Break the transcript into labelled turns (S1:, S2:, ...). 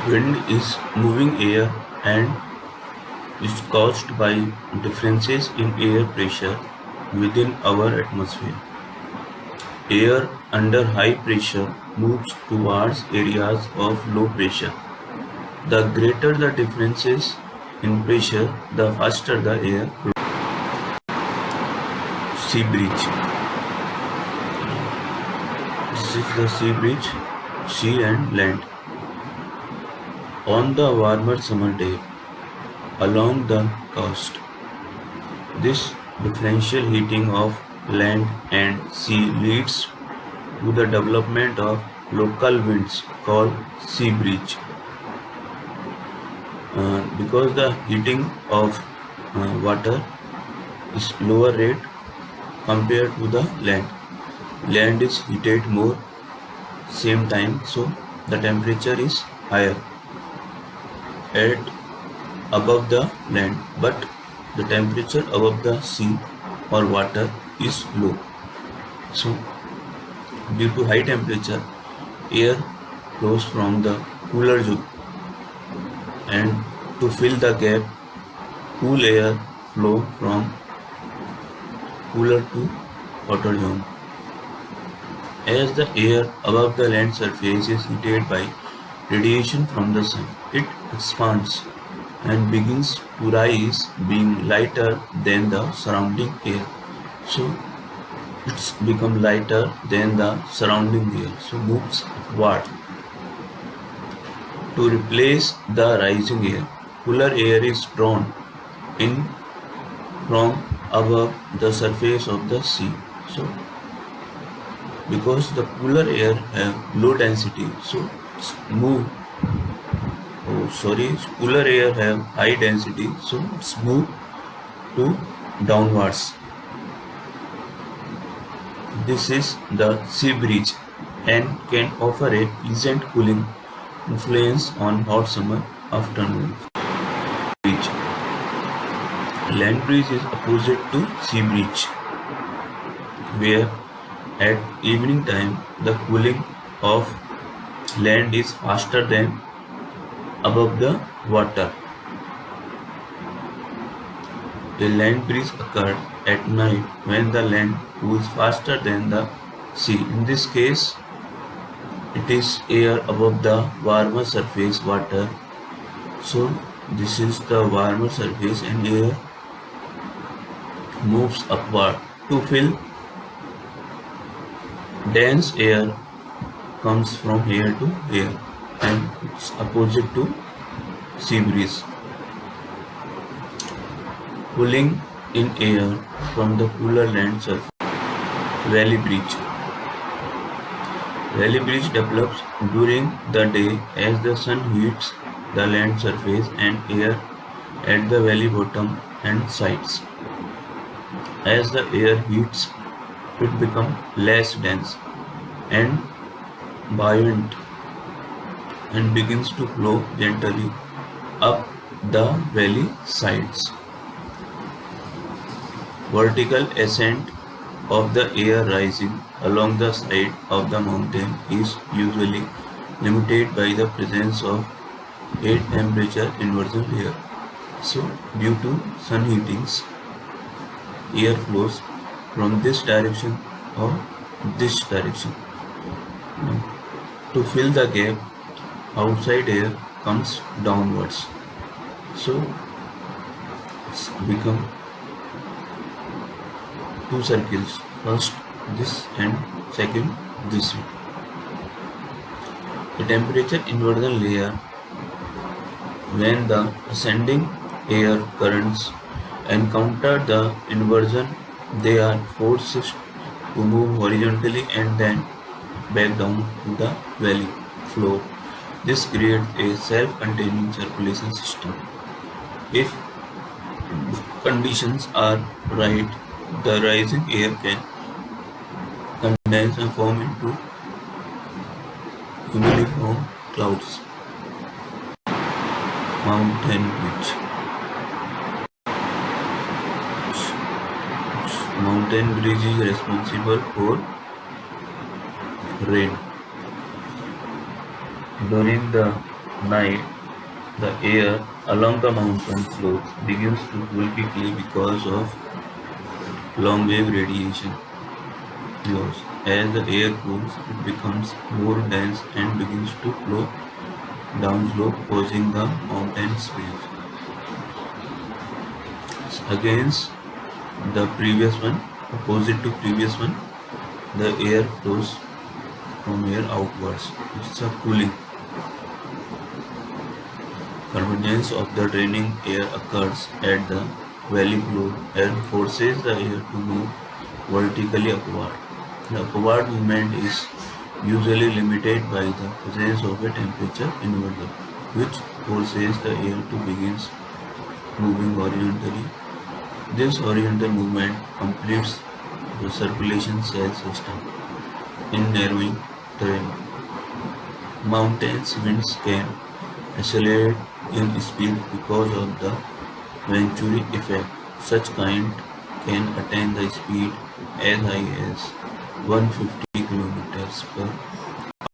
S1: Wind is moving air and is caused by differences in air pressure within our atmosphere. Air under high pressure moves towards areas of low pressure. The greater the differences in pressure, the faster the air flows. Sea breeze. This is the sea breeze, sea and land. On the warmer summer day, along the coast, this differential heating of land and sea leads to the development of local winds called sea breeze. Because the heating of water is lower rate compared to the land. Land is heated more same time, so the temperature is higher at above the land, but the temperature above the sea or water is low. So due to high temperature, air flows from the cooler zone, and to fill the gap, cool air flow from cooler to hotter zone. As the air above the land surface is heated by radiation from the sun, it expands and begins to rise, being lighter than the surrounding air. So it's become lighter than the surrounding air, so moves upward. To replace the rising air, cooler air is drawn in from above the surface of the sea. So because the cooler air have low density, so it's move cooler air have high density, so it's move to downwards. This is the sea breeze and can offer a pleasant cooling influence on hot summer afternoons. Breeze. Land breeze is opposite to sea breeze, where at evening time the cooling of land is faster than above the water. A land breeze occurs at night when the land cools faster than the sea. In this case, it is air above the warmer surface water. So this is the warmer surface and air moves upward. To fill dense air comes from here to here, and it's opposite to sea breeze. Cooling in air from the cooler land surface. Valley breeze. Valley breeze develops during the day as the sun heats the land surface and air at the valley bottom and sides. As the air heats, it becomes less dense and buoyant and begins to flow gently up the valley sides. Vertical ascent of the air rising along the side of the mountain is usually limited by the presence of a temperature inversion layer. So due to sun heatings, air flows from this direction or this direction. To fill the gap, outside air comes downwards. So it's become two circles, first this and second this way. The temperature inversion layer, when the ascending air currents encounter the inversion, they are forced to move horizontally and then back down to the valley floor. This creates a self-containing circulation system. If conditions are right, the rising air can condense and form into cumuliform clouds. Mountain breeze. Mountain breeze is responsible for rain. During the night, the air along the mountain slopes begins to cool quickly because of long wave radiation loss. As the air cools, it becomes more dense and begins to flow downslope, causing the mountain spills. Against the previous one, opposite to previous one, the air flows from here outwards. It's a cooling. Convergence of the draining air occurs at the valley floor and forces the air to move vertically upward. The upward movement is usually limited by the presence of a temperature inverter, which forces the air to begin moving horizontally. This horizontal movement completes the circulation cell system in narrowing terrain. Mountains winds can accelerate in speed because of the Venturi effect. Such kind can attain the speed as high as 150 km per